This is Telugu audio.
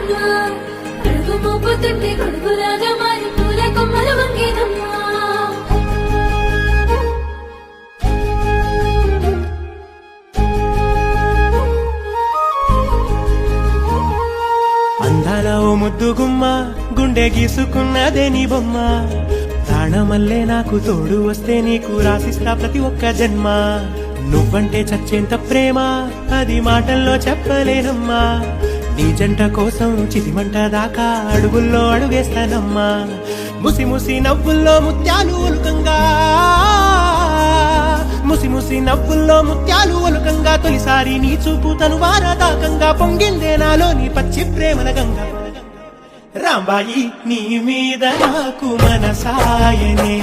వంగేనమ్మా అడుగు మోపుతుంటే గొడుగులాగా మారి పూల కొమ్మలు వంగేనమ్మా అందాల ఓ ముద్దు గుమ్మ గుండె గీసుకున్నదే నీ బొమ్మ ప్రాణమల్లే నాకు తోడు వస్తే నీకు రాసిస్తా ప్రతి ఒక్క జన్మ నువ్వంటే చచ్చేంత ప్రేమ అది మాటల్లో చెప్పలేనమ్మా నీ జంట కోసం చితిమంట దాకా అడుగుల్లో అడుగేస్తానమ్మా ముసి ముసి నవ్వుల్లో ముత్యాలు ఒలుకంగా ముసి ముసి నవ్వుల్లో ముత్యాలు ఒలుకంగా తొలిసారి నీ చూపు తను వారదాకంగా పొంగిందే నాలో నీ పచ్చి ప్రేమల గంగా రాంబాయి నీ మీద నాకు మనసాయనే